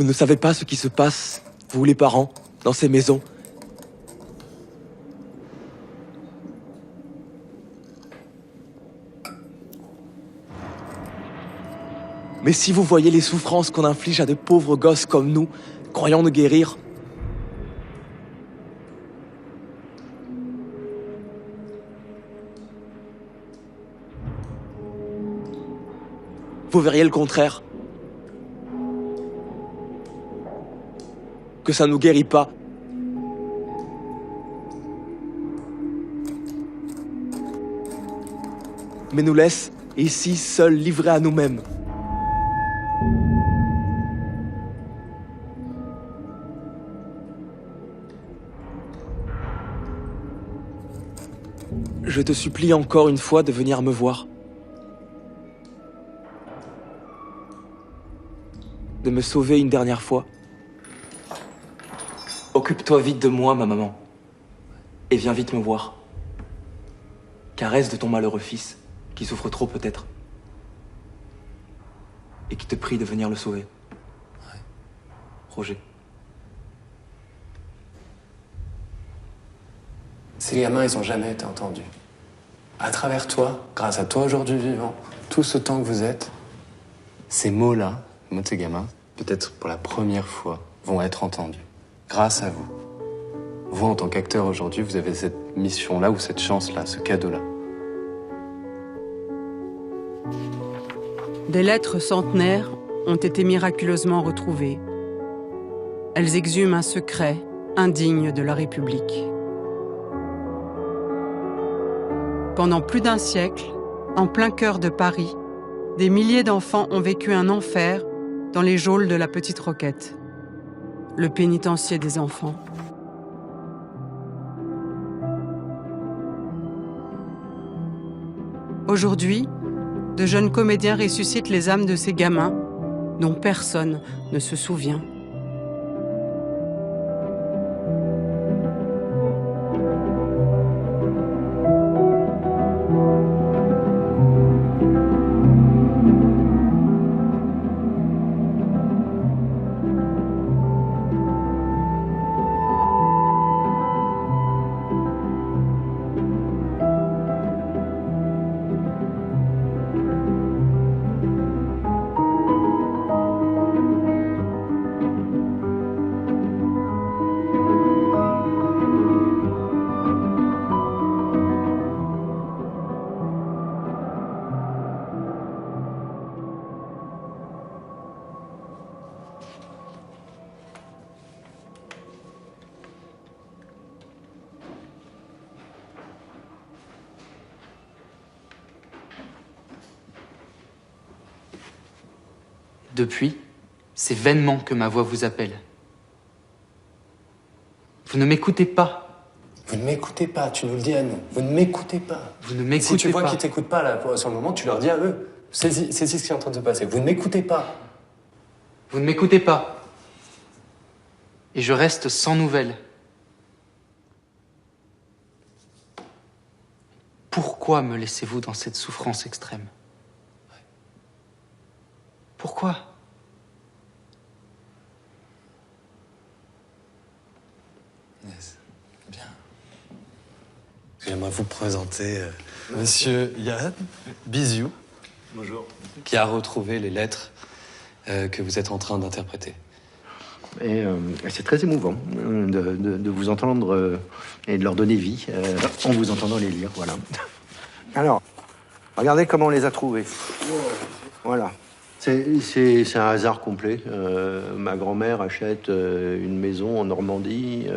Vous ne savez pas ce qui se passe, vous les parents, dans ces maisons. Mais si vous voyez les souffrances qu'on inflige à de pauvres gosses comme nous, croyant nous guérir, vous verriez le contraire. Que ça nous guérit pas. Mais nous laisse ici seuls livrés à nous-mêmes. Je te supplie encore une fois de venir me voir. De me sauver une dernière fois. Occupe-toi vite de moi, ma maman. Et viens vite me voir. Caresse de ton malheureux fils, qui souffre trop peut-être. Et qui te prie de venir le sauver. Ouais. Roger. Ces gamins, ils ont jamais été entendus. À travers toi, grâce à toi aujourd'hui vivant, tout ce temps que vous êtes, ces mots-là, les mots de ces gamins, peut-être pour la première fois, vont être entendus. Grâce à vous. Vous, en tant qu'acteur aujourd'hui, vous avez cette mission-là ou cette chance-là, ce cadeau-là. Des lettres centenaires ont été miraculeusement retrouvées. Elles exhument un secret indigne de la République. Pendant plus d'un siècle, en plein cœur de Paris, des milliers d'enfants ont vécu un enfer dans les geôles de la Petite Roquette, le pénitencier des enfants. Aujourd'hui, de jeunes comédiens ressuscitent les âmes de ces gamins dont personne ne se souvient. Depuis, c'est vainement que ma voix vous appelle. Vous ne m'écoutez pas. Vous ne m'écoutez pas, tu nous le dis à nous. Vous ne m'écoutez pas. Vous ne m'écoutez pas. Si tu vois qu'ils t'écoutent pas là, sur le moment, tu leur dis à eux. Saisis ce qui est en train de se passer. Vous ne m'écoutez pas. Vous ne m'écoutez pas. Et je reste sans nouvelles. Pourquoi me laissez-vous dans cette souffrance extrême? Pourquoi? Yes. Bien. J'aimerais vous présenter Monsieur Yann Biziou. Bonjour. Qui a retrouvé les lettres que vous êtes en train d'interpréter. Et c'est très émouvant de vous entendre et de leur donner vie en vous entendant les lire, voilà. Alors, regardez comment on les a trouvés. Voilà. C'est un hasard complet. Ma grand-mère achète une maison en Normandie,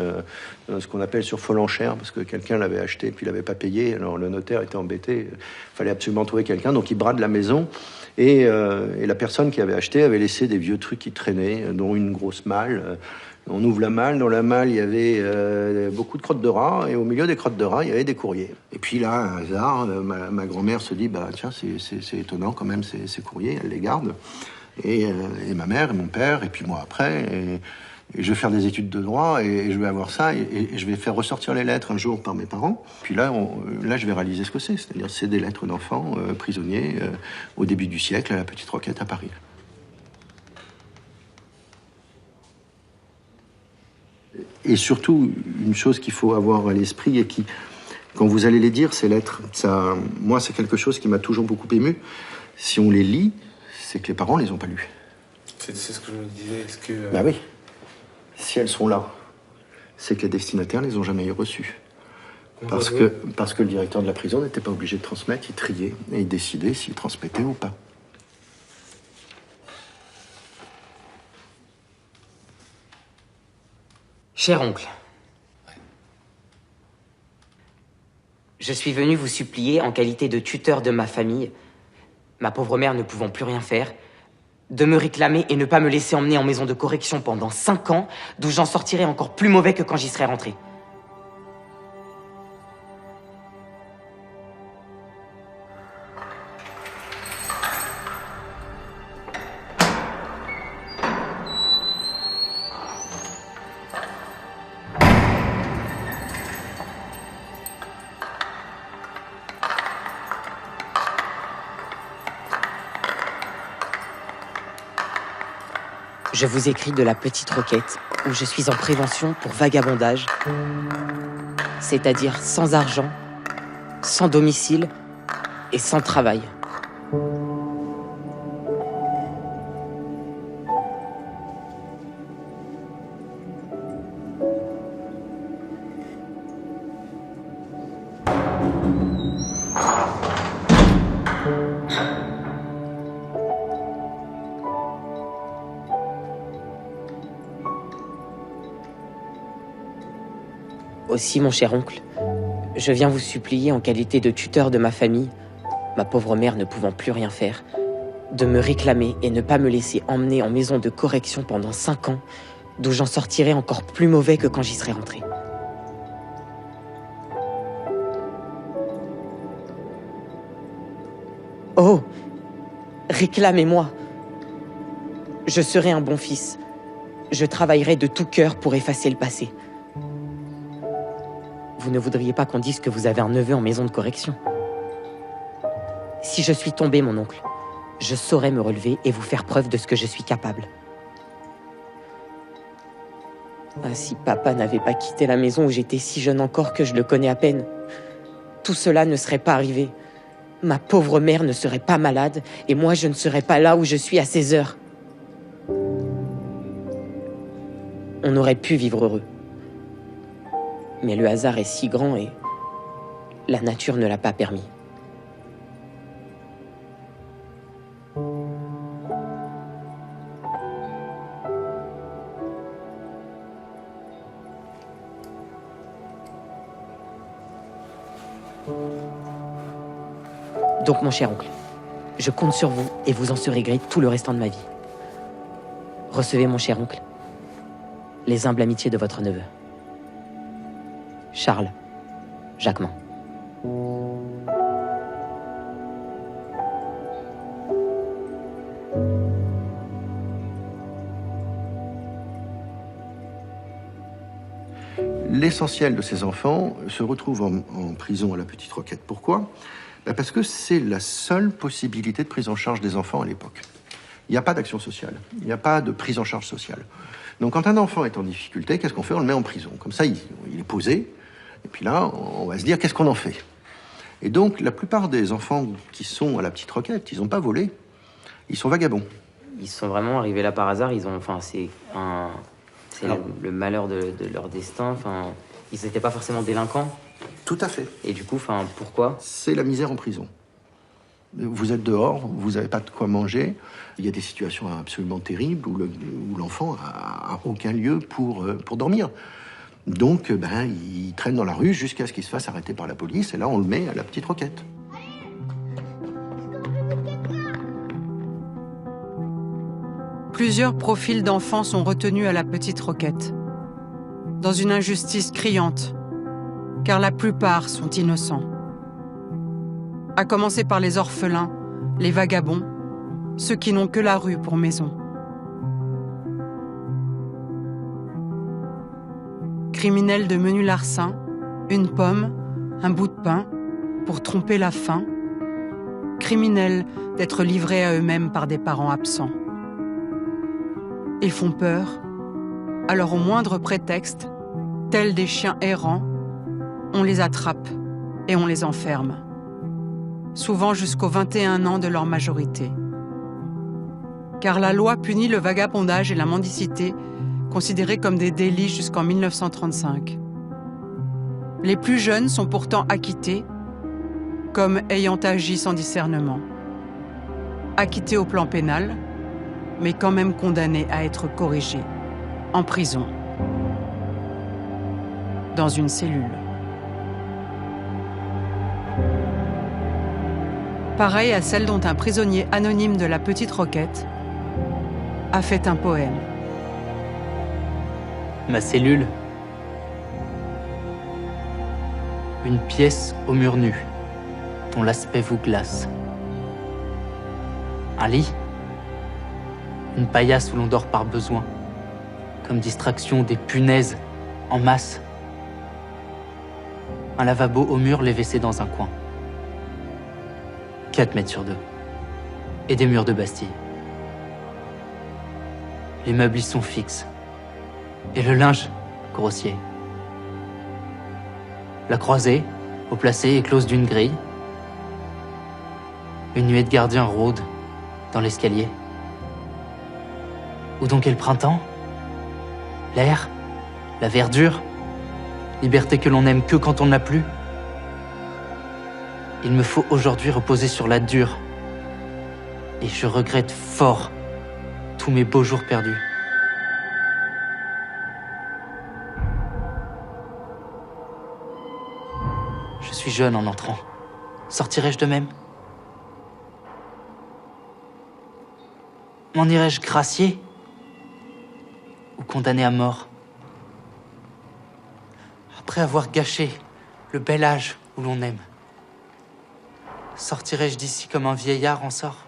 ce qu'on appelle sur Folenchère, parce que quelqu'un l'avait acheté et puis il l'avait pas payé. Alors le notaire était embêté. Il fallait absolument trouver quelqu'un, donc il brade la maison. Et la personne qui avait acheté avait laissé des vieux trucs qui traînaient, dont une grosse malle. On ouvre la malle, dans la malle il y avait beaucoup de crottes de rats, et au milieu des crottes de rats il y avait des courriers. Et puis là, un hasard, ma grand-mère se dit, bah tiens, c'est étonnant quand même ces courriers, elle les garde. Et ma mère, et mon père, et puis moi après, et je vais faire des études de droit, et je vais avoir ça, et je vais faire ressortir les lettres un jour par mes parents. Puis là, je vais réaliser ce que c'est, c'est-à-dire c'est des lettres d'enfants prisonniers au début du siècle à la Petite Roquette à Paris. Et surtout, une chose qu'il faut avoir à l'esprit et qui, quand vous allez les dire, ces lettres, ça, moi, c'est quelque chose qui m'a toujours beaucoup ému. Si on les lit, c'est que les parents les ont pas lues. C'est ce que je me disais. Est-ce que... Bah oui. Si elles sont là, c'est que les destinataires les ont jamais reçues. Parce que le directeur de la prison n'était pas obligé de transmettre, il triait et il décidait s'il transmettait ou pas. Cher oncle, je suis venu vous supplier en qualité de tuteur de ma famille, ma pauvre mère ne pouvant plus rien faire, de me réclamer et ne pas me laisser emmener en maison de correction pendant 5 ans, d'où j'en sortirai encore plus mauvais que quand j'y serai rentré. Je vous écris de la Petite Roquette, où je suis en prévention pour vagabondage, c'est-à-dire sans argent, sans domicile et sans travail. Aussi, mon cher oncle, je viens vous supplier en qualité de tuteur de ma famille, ma pauvre mère ne pouvant plus rien faire, de me réclamer et ne pas me laisser emmener en maison de correction pendant 5 ans, d'où j'en sortirai encore plus mauvais que quand j'y serai rentré. Oh, réclamez-moi. Je serai un bon fils. Je travaillerai de tout cœur pour effacer le passé. Vous ne voudriez pas qu'on dise que vous avez un neveu en maison de correction. Si je suis tombé, mon oncle, je saurai me relever et vous faire preuve de ce que je suis capable. Ah, si papa n'avait pas quitté la maison où j'étais si jeune encore que je le connais à peine, tout cela ne serait pas arrivé. Ma pauvre mère ne serait pas malade et moi je ne serais pas là où je suis à ces heures. On aurait pu vivre heureux. Mais le hasard est si grand et la nature ne l'a pas permis. Donc, mon cher oncle, je compte sur vous et vous en serez gré tout le restant de ma vie. Recevez, mon cher oncle, les humbles amitiés de votre neveu. Charles Jacquemin. L'essentiel de ces enfants se retrouve en prison à la Petite Roquette. Pourquoi ? Parce que c'est la seule possibilité de prise en charge des enfants à l'époque. Il n'y a pas d'action sociale, il n'y a pas de prise en charge sociale. Donc quand un enfant est en difficulté, qu'est-ce qu'on fait ? On le met en prison. Comme ça, il est posé, et puis là, on va se dire, qu'est-ce qu'on en fait ? Et donc, la plupart des enfants qui sont à la Petite Roquette, ils n'ont pas volé, ils sont vagabonds. Ils sont vraiment arrivés là par hasard, c'est le malheur de leur destin, ils n'étaient pas forcément délinquants. Tout à fait. Et du coup, pourquoi ? C'est la misère en prison. Vous êtes dehors, vous n'avez pas de quoi manger. Il y a des situations absolument terribles où l'enfant a aucun lieu pour dormir. Donc, il traîne dans la rue jusqu'à ce qu'il se fasse arrêter par la police. Et là, on le met à la Petite Roquette. Plusieurs profils d'enfants sont retenus à la Petite Roquette, dans une injustice criante, car la plupart sont innocents. À commencer par les orphelins, les vagabonds, ceux qui n'ont que la rue pour maison. Criminels de menu larcin, une pomme, un bout de pain, pour tromper la faim. Criminels d'être livrés à eux-mêmes par des parents absents. Ils font peur, alors au moindre prétexte, Tels des chiens errants, on les attrape et on les enferme, souvent jusqu'aux 21 ans de leur majorité. Car la loi punit le vagabondage et la mendicité, considérés comme des délits jusqu'en 1935. Les plus jeunes sont pourtant acquittés comme ayant agi sans discernement. Acquittés au plan pénal, mais quand même condamnés à être corrigés, en prison, dans une cellule. Pareil à celle dont un prisonnier anonyme de la Petite Roquette a fait un poème. Ma cellule. Une pièce au mur nu, dont l'aspect vous glace. Un lit. Une paillasse où l'on dort par besoin, comme distraction des punaises en masse. Un lavabo au mur, les WC dans un coin. 4 mètres sur 2. Et des murs de Bastille. Les meubles y sont fixes. Et le linge, grossier. La croisée, au placé, éclose d'une grille. Une nuée de gardiens rôde dans l'escalier. Où donc est le printemps? L'air? La verdure? Liberté que l'on n'aime que quand on ne l'a plus? Il me faut aujourd'hui reposer sur la dure. Et je regrette fort tous mes beaux jours perdus. Je suis jeune en entrant. Sortirai-je de même? M'en irai-je gracier? Ou condamné à mort? Après avoir gâché le bel âge où l'on aime, sortirai-je d'ici comme un vieillard en sort?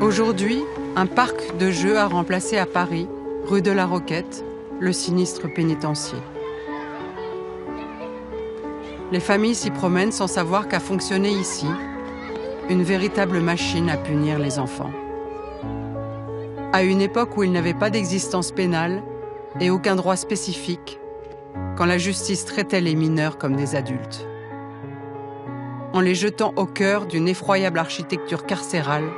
Aujourd'hui, un parc de jeux a remplacé à Paris, rue de la Roquette, le sinistre pénitencier. Les familles s'y promènent sans savoir qu'a fonctionné ici une véritable machine à punir les enfants. À une époque où il n'avait pas d'existence pénale et aucun droit spécifique, quand la justice traitait les mineurs comme des adultes. En les jetant au cœur d'une effroyable architecture carcérale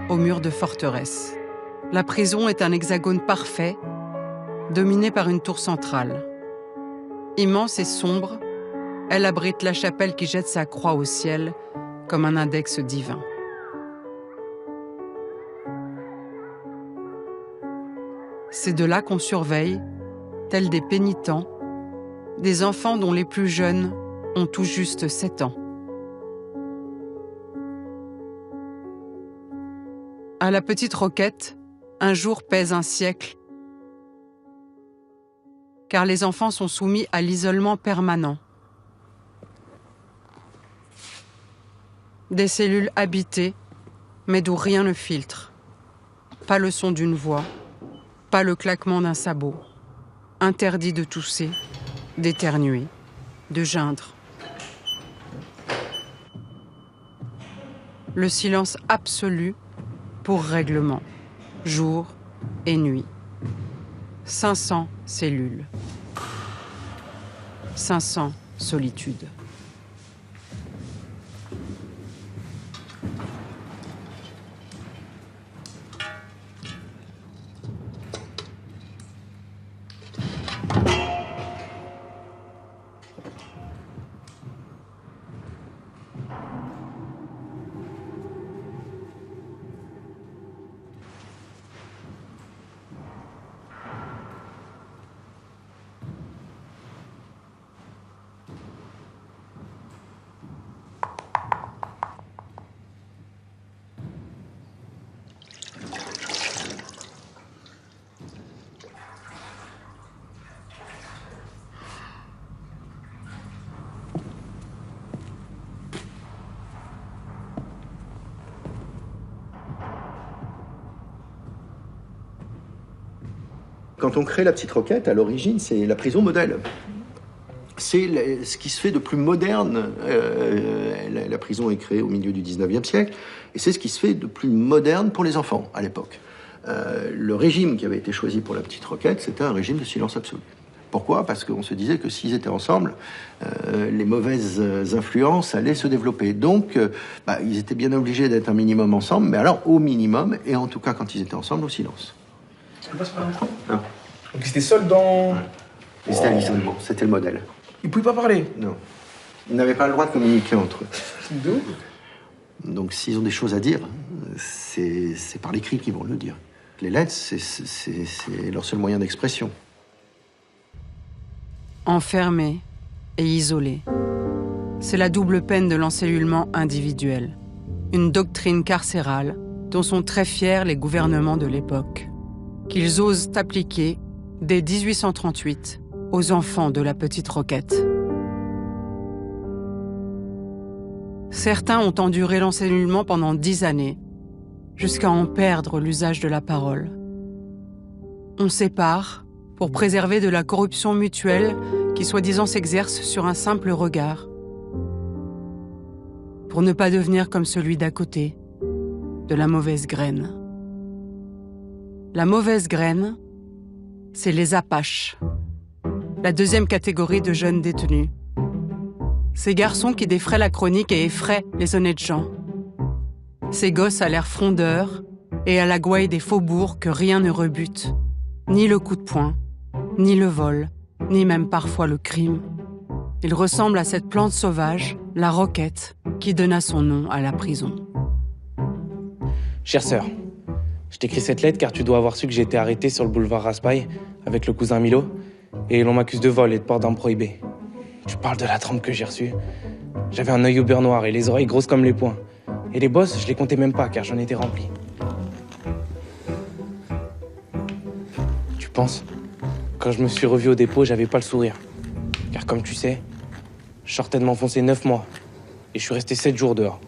aux murs de forteresse. La prison est un hexagone parfait, dominé par une tour centrale. Immense et sombre, elle abrite la chapelle qui jette sa croix au ciel comme un index divin. C'est de là qu'on surveille, tels des pénitents, des enfants dont les plus jeunes ont tout juste 7 ans. À la Petite Roquette, un jour pèse un siècle, car les enfants sont soumis à l'isolement permanent. Des cellules habitées, mais d'où rien ne filtre. Pas le son d'une voix, pas le claquement d'un sabot. Interdit de tousser, d'éternuer, de geindre. Le silence absolu pour règlement, jour et nuit. 500 cellules. 500 solitudes. Quand on crée la Petite Roquette, à l'origine, c'est la prison modèle. C'est ce qui se fait de plus moderne. La prison est créée au milieu du 19e siècle, et c'est ce qui se fait de plus moderne pour les enfants, à l'époque. Le régime qui avait été choisi pour la Petite Roquette, c'était un régime de silence absolu. Pourquoi ? Parce qu'on se disait que s'ils étaient ensemble, les mauvaises influences allaient se développer. Donc, ils étaient bien obligés d'être un minimum ensemble, mais alors au minimum, et en tout cas quand ils étaient ensemble, au silence. Donc ils étaient seuls dans... Et c'était à l'isolement, c'était le modèle. Ils pouvaient pas parler. Non. Ils n'avaient pas le droit de communiquer entre eux. D'où ? Donc s'ils ont des choses à dire, c'est par l'écrit qu'ils vont le dire. Les lettres, c'est leur seul moyen d'expression. Enfermé et isolé. C'est la double peine de l'encellulement individuel. Une doctrine carcérale dont sont très fiers les gouvernements de l'époque. Qu'ils osent appliquer dès 1838 aux enfants de la Petite Roquette. Certains ont enduré l'encellulement pendant 10 années, jusqu'à en perdre l'usage de la parole. On sépare pour préserver de la corruption mutuelle qui soi-disant s'exerce sur un simple regard. Pour ne pas devenir comme celui d'à côté, de la mauvaise graine. La mauvaise graine, c'est les apaches, la deuxième catégorie de jeunes détenus. Ces garçons qui défraient la chronique et effraient les honnêtes gens. Ces gosses à l'air frondeur et à la gouaille des faubourgs que rien ne rebute, ni le coup de poing, ni le vol, ni même parfois le crime. Ils ressemblent à cette plante sauvage, la roquette, qui donna son nom à la prison. Chère sœur, je t'écris cette lettre car tu dois avoir su que j'ai été arrêté sur le boulevard Raspail avec le cousin Milo et l'on m'accuse de vol et de port d'armes prohibées. Tu parles de la trempe que j'ai reçue. J'avais un œil au beurre noir et les oreilles grosses comme les poings. Et les bosses, je les comptais même pas car j'en étais rempli. Tu penses ? Quand je me suis revu au dépôt, j'avais pas le sourire. Car comme tu sais, je sortais de m'enfoncer 9 mois et je suis resté 7 jours dehors.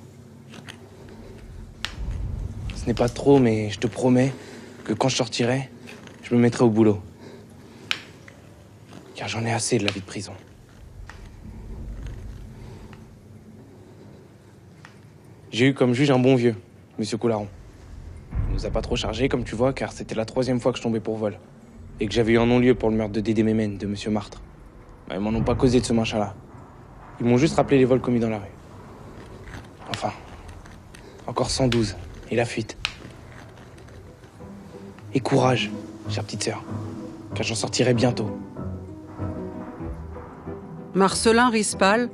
Ce n'est pas trop, mais je te promets que quand je sortirai, je me mettrai au boulot. Car j'en ai assez de la vie de prison. J'ai eu comme juge un bon vieux, Monsieur Coularon. Il nous a pas trop chargé, comme tu vois, car c'était la 3e fois que je tombais pour vol. Et que j'avais eu un non-lieu pour le meurtre de Dédé Mémène, de Monsieur Martre. Ils m'en ont pas causé de ce machin-là. Ils m'ont juste rappelé les vols commis dans la rue. Enfin, encore 112, et la fuite. Et courage, chère petite sœur, car j'en sortirai bientôt. Marcelin Rispal,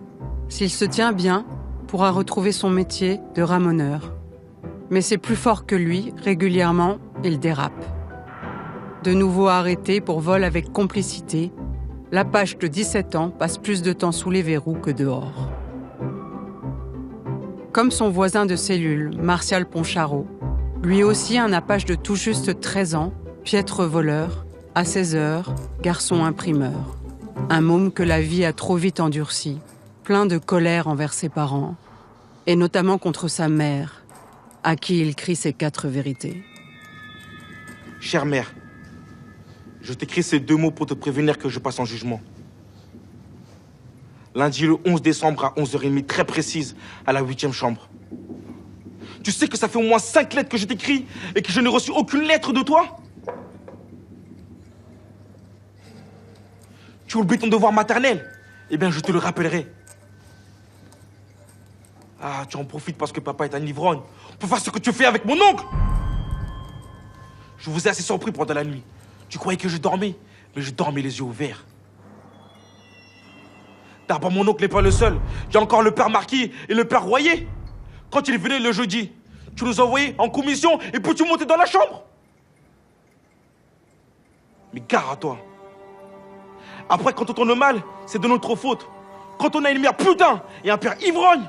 s'il se tient bien, pourra retrouver son métier de ramoneur. Mais c'est plus fort que lui, régulièrement, il dérape. De nouveau arrêté pour vol avec complicité, l'Apache de 17 ans passe plus de temps sous les verrous que dehors. Comme son voisin de cellule, Martial Poncharo, lui aussi un Apache de tout juste 13 ans, piètre voleur, à 16 heures, garçon imprimeur. Un môme que la vie a trop vite endurci, plein de colère envers ses parents, et notamment contre sa mère, à qui il crie ses 4 vérités. Chère mère, je t'écris ces 2 mots pour te prévenir que je passe en jugement. Lundi le 11 décembre à 11h30, très précise, à la 8e chambre. Tu sais que ça fait au moins 5 lettres que je t'écris et que je n'ai reçu aucune lettre de toi? Tu oublies ton devoir maternel? Eh bien, je te le rappellerai. Ah, tu en profites parce que papa est un ivrogne pour faire ce que tu fais avec mon oncle. Je vous ai assez surpris pendant la nuit. Tu croyais que je dormais, mais je dormais les yeux ouverts. D'abord, mon oncle n'est pas le seul. Il y a encore le père Marquis et le père Royer. Quand il venait le jeudi, tu nous envoyais en commission et puis tu montais dans la chambre. Mais gare à toi. Après, quand on tourne mal, c'est de notre faute. Quand on a une mère putain et un père ivrogne,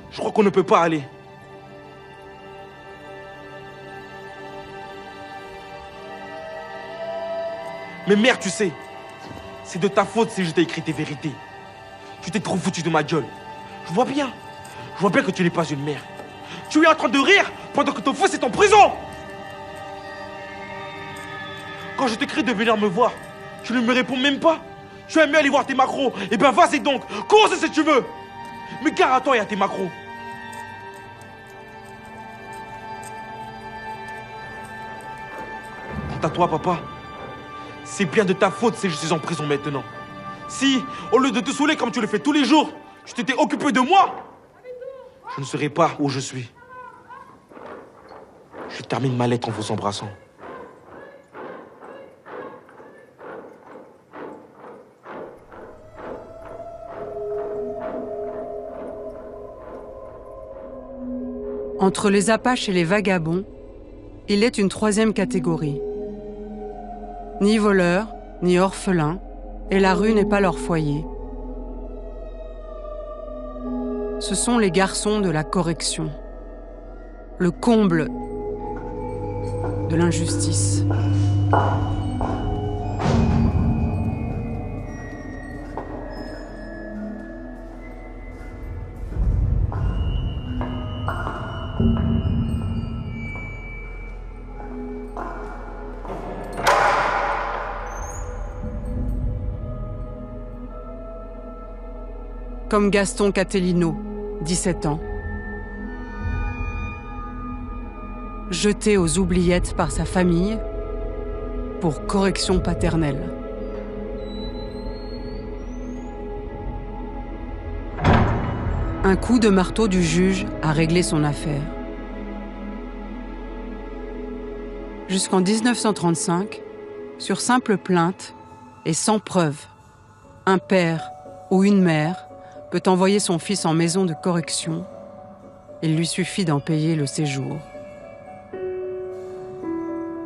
je crois qu'on ne peut pas aller. Mais mère, tu sais, c'est de ta faute si je t'ai écrit tes vérités. Tu t'es trop foutu de ma gueule. Je vois bien que tu n'es pas une mère. Tu es en train de rire pendant que ton fils est en prison. Quand je t'écris de venir me voir, tu ne me réponds même pas. Tu aimes mieux aller voir tes macros. Eh ben vas-y donc, cours si tu veux. Mais gare à toi et à tes macros. Quant à toi, papa, c'est bien de ta faute si je suis en prison maintenant. Si, au lieu de te saouler comme tu le fais tous les jours, tu t'étais occupé de moi, je ne serais pas où je suis. Je termine ma lettre en vous embrassant. Entre les Apaches et les vagabonds, il est une troisième catégorie. Ni voleurs, ni orphelins, et la rue n'est pas leur foyer. Ce sont les garçons de la correction, le comble de l'injustice. Comme Gaston Catellino, 17 ans. Jeté aux oubliettes par sa famille pour correction paternelle. Un coup de marteau du juge a réglé son affaire. Jusqu'en 1935, sur simple plainte et sans preuve, un père ou une mère peut envoyer son fils en maison de correction. Il lui suffit d'en payer le séjour.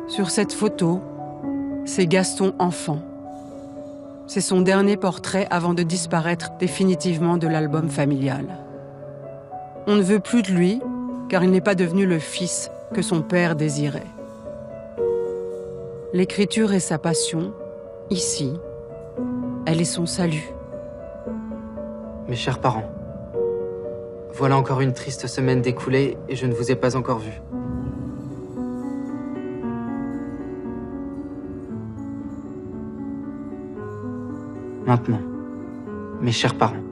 Sur cette photo, c'est Gaston enfant. C'est son dernier portrait avant de disparaître définitivement de l'album familial. On ne veut plus de lui, car il n'est pas devenu le fils que son père désirait. L'écriture est sa passion. Ici, elle est son salut. Mes chers parents, voilà encore une triste semaine découlée et je ne vous ai pas encore vus. Maintenant, mes chers parents,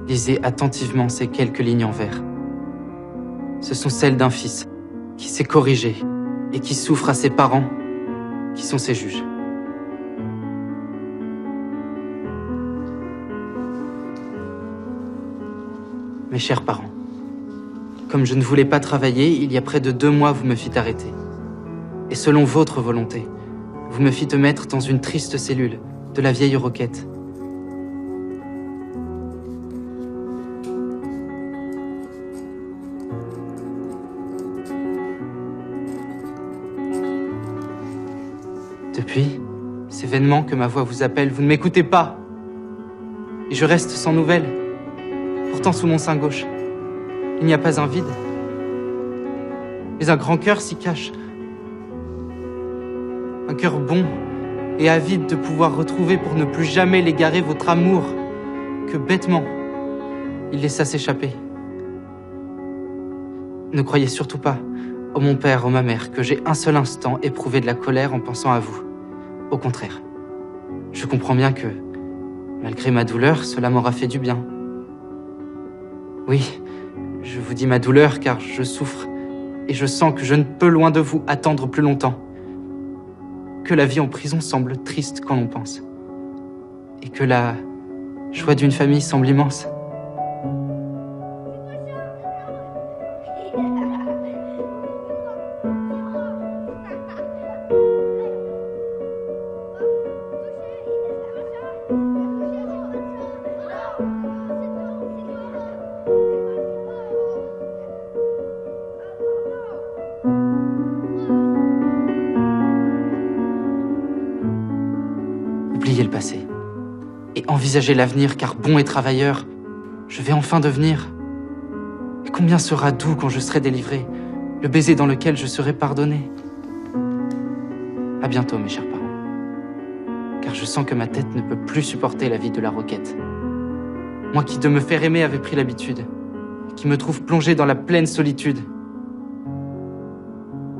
lisez attentivement ces quelques lignes en vers. Ce sont celles d'un fils qui s'est corrigé et qui souffre à ses parents, qui sont ses juges. Mes chers parents, comme je ne voulais pas travailler, il y a près de 2 mois, vous me fîtes arrêter. Et selon votre volonté, vous me fîtes mettre dans une triste cellule de la vieille Roquette. Depuis, c'est vainement que ma voix vous appelle, vous ne m'écoutez pas. Et je reste sans nouvelles. Pourtant, sous mon sein gauche, il n'y a pas un vide, mais un grand cœur s'y cache. Un cœur bon et avide de pouvoir retrouver pour ne plus jamais l'égarer votre amour que bêtement il laissa s'échapper. Ne croyez surtout pas, ô mon père, ô ma mère, que j'ai un seul instant éprouvé de la colère en pensant à vous. Au contraire, je comprends bien que, malgré ma douleur, cela m'aura fait du bien. Oui, je vous dis ma douleur car je souffre et je sens que je ne peux loin de vous attendre plus longtemps. Que la vie en prison semble triste quand l'on pense. Et que la joie d'une famille semble immense. Oubliez le passé et envisagez l'avenir, car bon et travailleur, je vais enfin devenir. Et combien sera doux quand je serai délivré, le baiser dans lequel je serai pardonné. À bientôt, mes chers parents, car je sens que ma tête ne peut plus supporter la vie de la Roquette. Moi qui de me faire aimer avait pris l'habitude, et qui me trouve plongé dans la pleine solitude.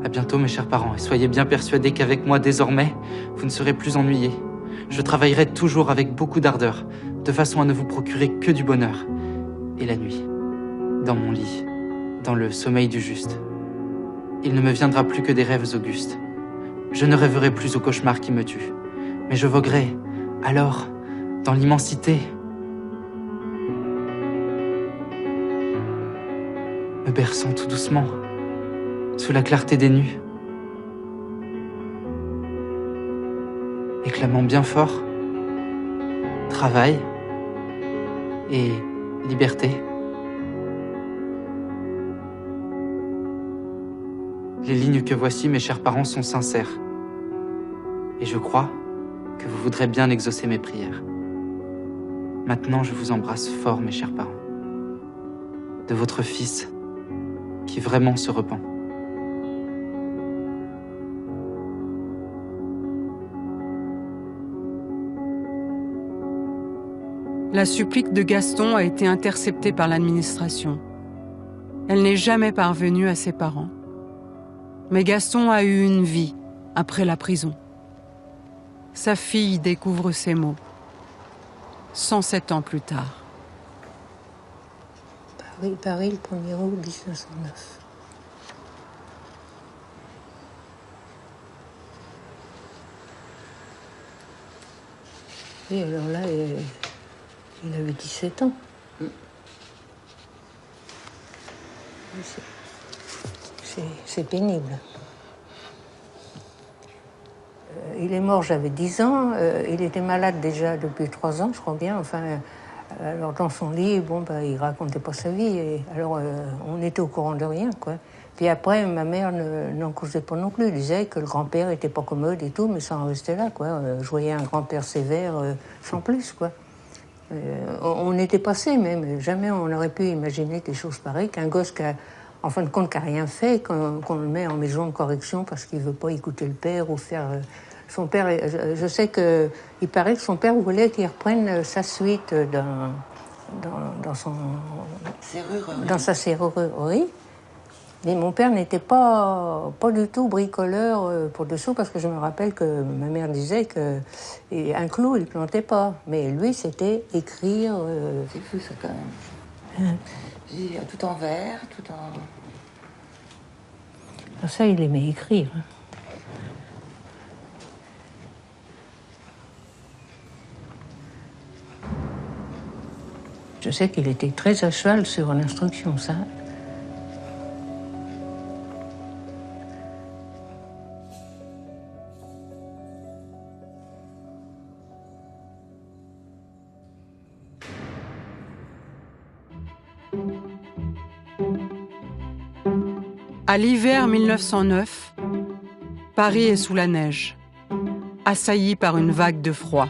À bientôt, mes chers parents, et soyez bien persuadés qu'avec moi, désormais, vous ne serez plus ennuyés. Je travaillerai toujours avec beaucoup d'ardeur, de façon à ne vous procurer que du bonheur. Et la nuit, dans mon lit, dans le sommeil du juste, il ne me viendra plus que des rêves augustes. Je ne rêverai plus aux cauchemars qui me tuent, mais je voguerai, alors, dans l'immensité, me berçant tout doucement, sous la clarté des nues, et clamant bien fort travail et liberté. Les lignes que voici, mes chers parents, sont sincères. Et je crois que vous voudrez bien exaucer mes prières. Maintenant, je vous embrasse fort, mes chers parents. De votre fils, qui vraiment se repent. La supplique de Gaston a été interceptée par l'administration. Elle n'est jamais parvenue à ses parents. Mais Gaston a eu une vie après la prison. Sa fille découvre ces mots 107 ans plus tard. Paris, le 1er août 1909. Et alors là, il avait 17 ans. C'est pénible. Il est mort, j'avais 10 ans. Il était malade déjà depuis 3 ans, je crois bien. Enfin, alors dans son lit, il racontait pas sa vie. Et alors, on était au courant de rien, quoi. Puis après, ma mère n'en causait pas non plus. Elle disait que le grand-père était pas commode et tout, mais ça en restait là, quoi. Je voyais un grand-père sévère sans plus, quoi. On était passé même. Jamais on aurait pu imaginer des choses pareilles, qu'un gosse qui a, en fin de compte, qui n'a rien fait, qu'on le met en maison de correction parce qu'il ne veut pas écouter le père ou faire... Son père, je sais qu'il paraît que son père voulait qu'il reprenne sa suite dans sa serrurerie. Mais mon père n'était pas du tout bricoleur pour dessous, parce que je me rappelle que ma mère disait qu'un clou, il ne plantait pas. Mais lui, c'était écrire... C'est fou, ça, quand même. Tout en verre, tout en... Ça, il aimait écrire. Je sais qu'il était très à cheval sur l'instruction, ça. À l'hiver 1909, Paris est sous la neige, assailli par une vague de froid.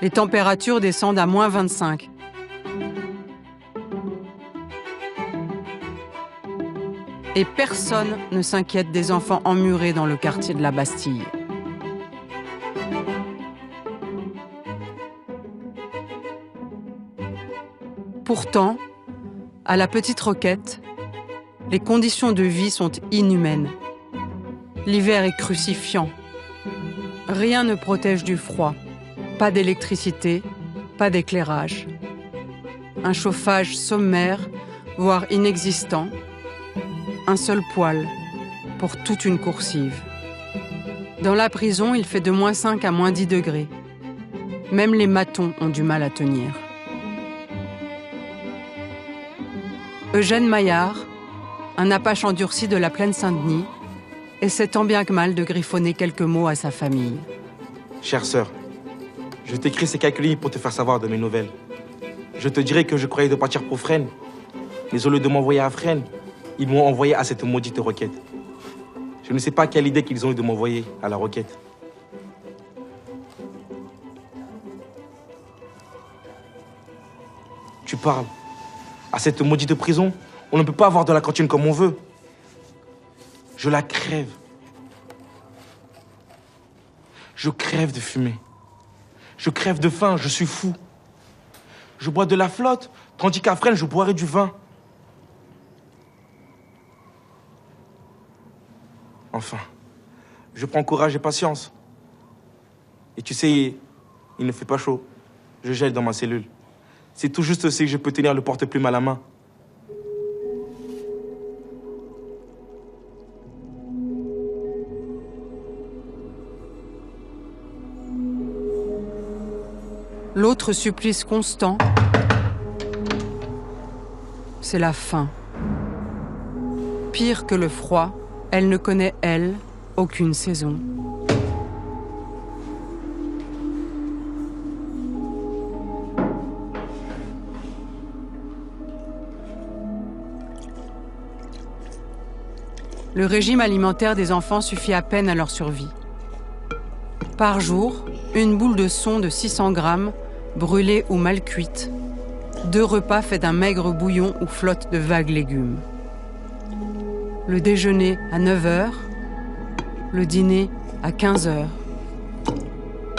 Les températures descendent à -25. Et personne ne s'inquiète des enfants emmurés dans le quartier de la Bastille. Pourtant, à la Petite Roquette, les conditions de vie sont inhumaines. L'hiver est crucifiant. Rien ne protège du froid. Pas d'électricité, pas d'éclairage. Un chauffage sommaire, voire inexistant. Un seul poêle pour toute une coursive. Dans la prison, il fait de -5 à -10 degrés. Même les matons ont du mal à tenir. Eugène Maillard, un apache endurci de la plaine Saint-Denis, essaie tant bien que mal de griffonner quelques mots à sa famille. Chère sœur, je t'écris ces quelques lignes pour te faire savoir de mes nouvelles. Je te dirai que je croyais de partir pour Fresnes, mais au lieu de m'envoyer à Fresnes, ils m'ont envoyé à cette maudite Roquette. Je ne sais pas quelle idée qu'ils ont eu de m'envoyer à la Roquette. Tu parles. À cette maudite prison, on ne peut pas avoir de la cantine comme on veut. Je la crève. Je crève de fumée. Je crève de faim, je suis fou. Je bois de la flotte, tandis qu'à Fresnes, je boirais du vin. Enfin, je prends courage et patience. Et tu sais, il ne fait pas chaud. Je gèle dans ma cellule. C'est tout juste aussi que je peux tenir le porte-plume à la main. L'autre supplice constant, c'est la faim. Pire que le froid, elle ne connaît, elle, aucune saison. Le régime alimentaire des enfants suffit à peine à leur survie. Par jour, une boule de son de 600 grammes, brûlée ou mal cuite. 2 repas faits d'un maigre bouillon où flottent de vagues légumes. Le déjeuner à 9h, le dîner à 15h.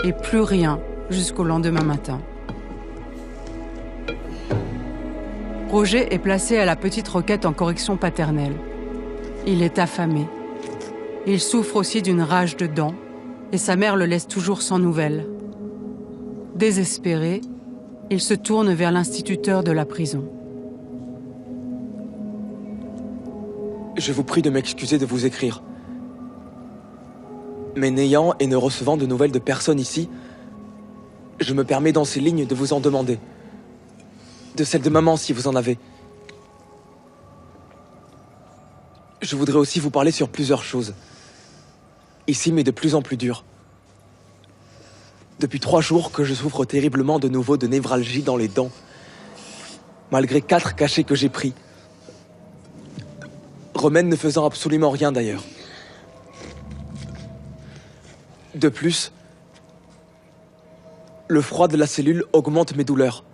Et plus rien jusqu'au lendemain matin. Roger est placé à la Petite Roquette en correction paternelle. Il est affamé. Il souffre aussi d'une rage de dents et sa mère le laisse toujours sans nouvelles. Désespéré, il se tourne vers l'instituteur de la prison. Je vous prie de m'excuser de vous écrire. Mais n'ayant et ne recevant de nouvelles de personne ici, je me permets dans ces lignes de vous en demander. De celle de maman, si vous en avez. Je voudrais aussi vous parler sur plusieurs choses. Ici, mais de plus en plus dur. Depuis 3 jours que je souffre terriblement de nouveau de névralgie dans les dents. Malgré 4 cachets que j'ai pris. Remède ne faisant absolument rien d'ailleurs. De plus, le froid de la cellule augmente mes douleurs.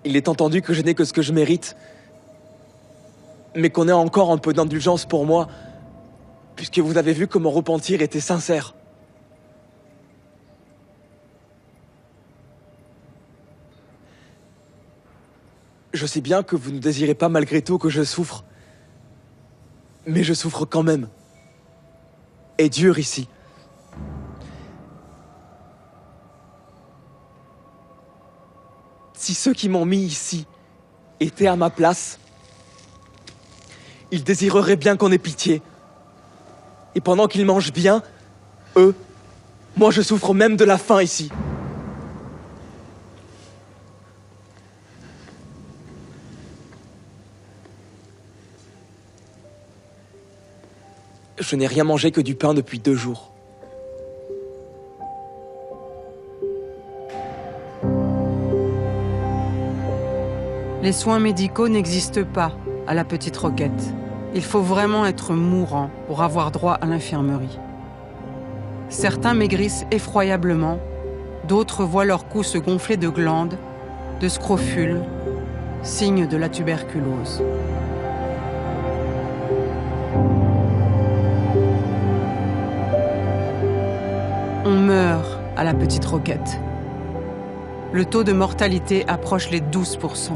Il est entendu que je n'ai que ce que je mérite, mais qu'on ait encore un peu d'indulgence pour moi, puisque vous avez vu que mon repentir était sincère. Je sais bien que vous ne désirez pas malgré tout que je souffre, mais je souffre quand même. Et dur ici. Si ceux qui m'ont mis ici étaient à ma place, ils désireraient bien qu'on ait pitié. Et pendant qu'ils mangent bien, eux, moi je souffre même de la faim ici. Je n'ai rien mangé que du pain depuis 2 jours. Les soins médicaux n'existent pas à la Petite Roquette. Il faut vraiment être mourant pour avoir droit à l'infirmerie. Certains maigrissent effroyablement, d'autres voient leur cou se gonfler de glandes, de scrofules, signe de la tuberculose. On meurt à la Petite Roquette. Le taux de mortalité approche les 12%.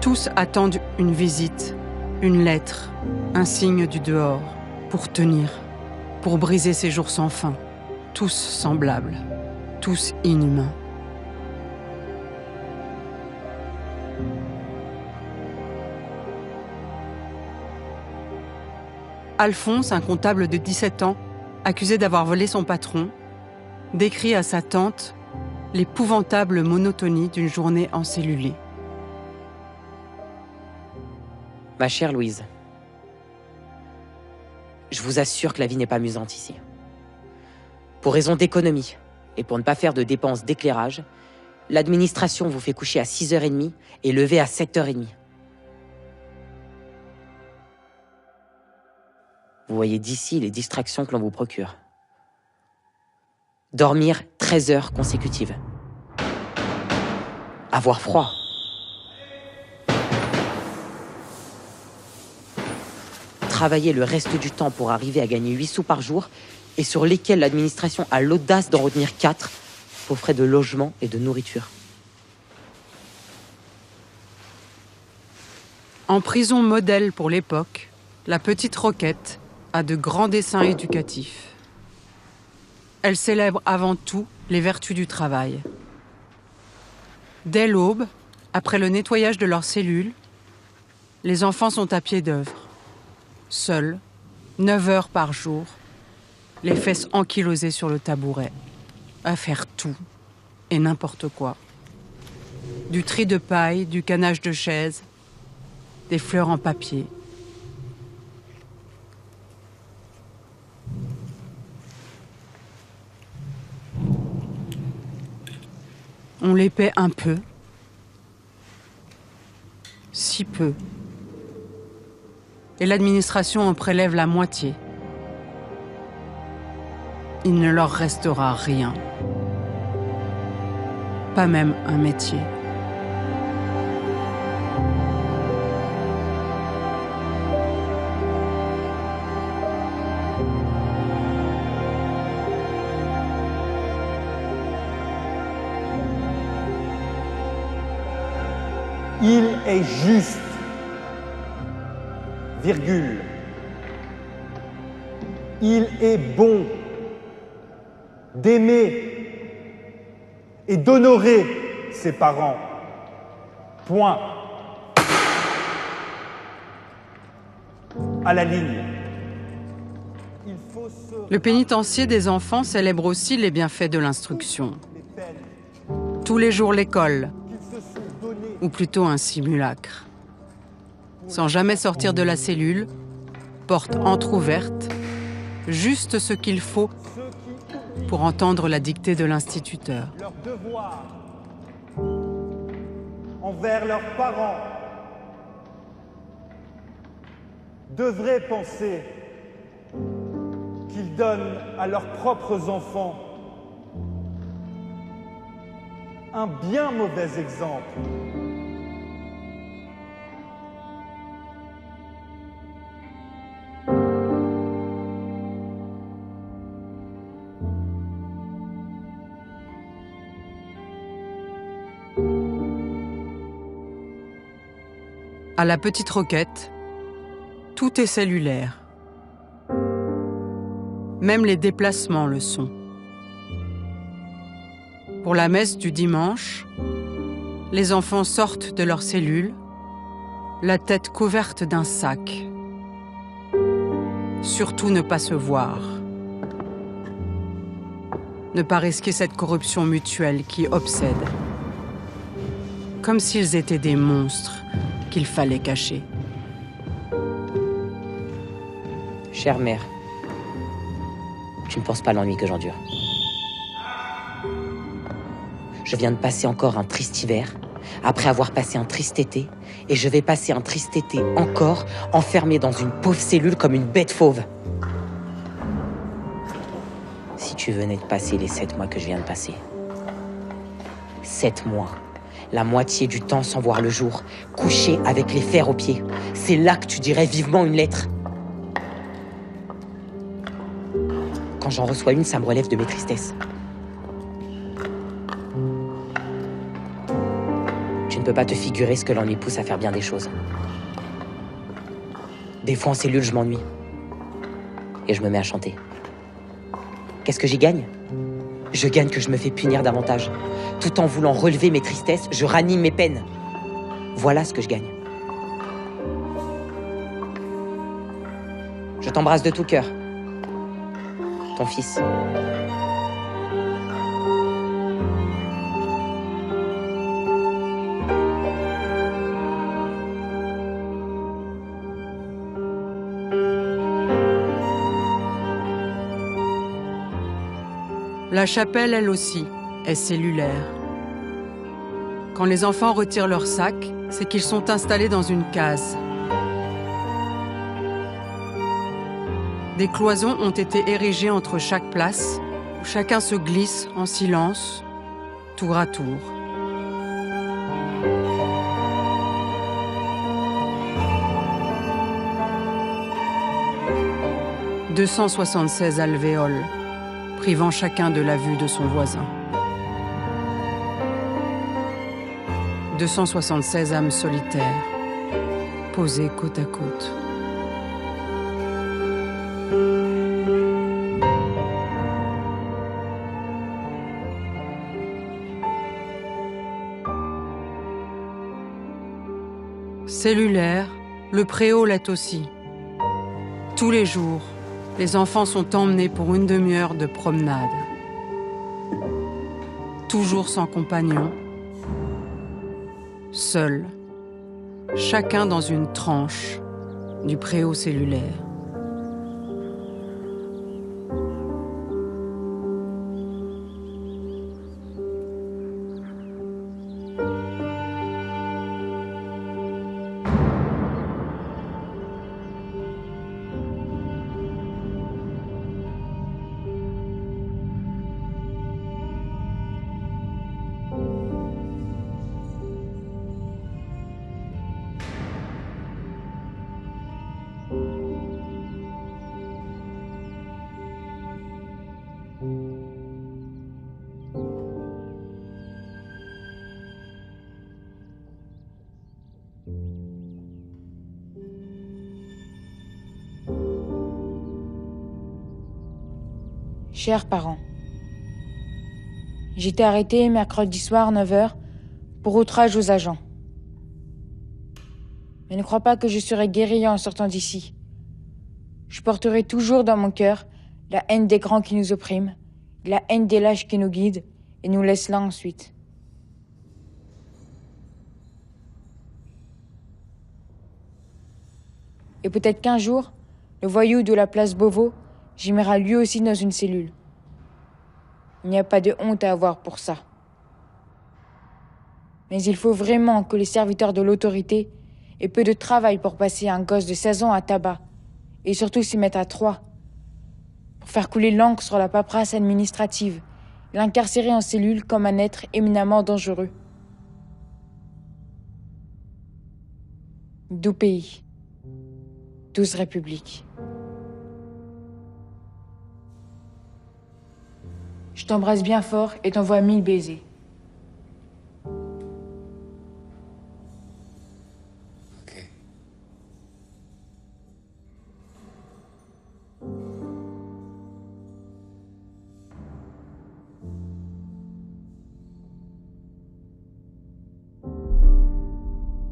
Tous attendent une visite, une lettre, un signe du dehors, pour tenir, pour briser ces jours sans fin, tous semblables, tous inhumains. Alphonse, un comptable de 17 ans, accusé d'avoir volé son patron, décrit à sa tante l'épouvantable monotonie d'une journée encellulée. Ma chère Louise, je vous assure que la vie n'est pas amusante ici. Pour raison d'économie et pour ne pas faire de dépenses d'éclairage, l'administration vous fait coucher à 6h30 et lever à 7h30. Vous voyez d'ici les distractions que l'on vous procure. Dormir 13 heures consécutives. Avoir froid. travailler le reste du temps pour arriver à gagner 8 sous par jour et sur lesquels l'administration a l'audace d'en retenir 4 aux frais de logement et de nourriture. En prison modèle pour l'époque, la Petite Roquette a de grands dessins éducatifs. Elle célèbre avant tout les vertus du travail. Dès l'aube, après le nettoyage de leurs cellules, les enfants sont à pied d'œuvre, seuls, 9 heures par jour, les fesses ankylosées sur le tabouret, à faire tout et n'importe quoi. Du tri de paille, du canage de chaises, des fleurs en papier. On les paie un peu, si peu, et l'administration en prélève la moitié. Il ne leur restera rien, pas même un métier. Il est juste, virgule, il est bon d'aimer et d'honorer ses parents. Point. À la ligne. Le pénitencier des enfants célèbre aussi les bienfaits de l'instruction. Tous les jours l'école, ou plutôt un simulacre. Sans jamais sortir de la cellule, porte entr'ouverte, juste ce qu'il faut pour entendre la dictée de l'instituteur. Leur devoir envers leurs parents devraient penser qu'ils donnent à leurs propres enfants un bien mauvais exemple. À la Petite Roquette, tout est cellulaire. Même les déplacements le sont. Pour la messe du dimanche, les enfants sortent de leur cellule, la tête couverte d'un sac. Surtout ne pas se voir. Ne pas risquer cette corruption mutuelle qui obsède. Comme s'ils étaient des monstres qu'il fallait cacher. Chère mère, tu ne penses pas à l'ennui que j'endure. Je viens de passer encore un triste hiver, après avoir passé un triste été, et je vais passer un triste été encore, enfermé dans une pauvre cellule comme une bête fauve. Si tu venais de passer les 7 mois que je viens de passer. 7 mois. La moitié du temps sans voir le jour, couché avec les fers aux pieds. C'est là que tu dirais vivement une lettre. Quand j'en reçois une, ça me relève de mes tristesses. Tu ne peux pas te figurer ce que l'ennui pousse à faire bien des choses. Des fois en cellule, je m'ennuie. Et je me mets à chanter. Qu'est-ce que j'y gagne ? Je gagne que je me fais punir davantage. Tout en voulant relever mes tristesses, je ranime mes peines. Voilà ce que je gagne. Je t'embrasse de tout cœur. Ton fils. La chapelle, elle aussi, est cellulaire. Quand les enfants retirent leur sac, c'est qu'ils sont installés dans une case. Des cloisons ont été érigées entre chaque place, où chacun se glisse en silence, tour à tour. 276 alvéoles, privant chacun de la vue de son voisin. 276 âmes solitaires, posées côte à côte. Cellulaire, le préau l'est aussi. Tous les jours, les enfants sont emmenés pour une demi-heure de promenade. Toujours sans compagnon, seuls, chacun dans une tranche du préau cellulaire. Chers parents, j'ai été arrêtée mercredi soir 9h pour outrage aux agents. Mais ne crois pas que je serai guérie en sortant d'ici. Je porterai toujours dans mon cœur la haine des grands qui nous oppriment, la haine des lâches qui nous guident et nous laissent là ensuite. Et peut-être qu'un jour, le voyou de la place Beauvau gémira lui aussi dans une cellule. Il n'y a pas de honte à avoir pour ça. Mais il faut vraiment que les serviteurs de l'autorité aient peu de travail pour passer un gosse de 16 ans à tabac, et surtout s'y mettre à 3, pour faire couler l'encre sur la paperasse administrative, l'incarcérer en cellule comme un être éminemment dangereux. 12 pays, 12 républiques. Je t'embrasse bien fort et t'envoie 1000 baisers. Ok.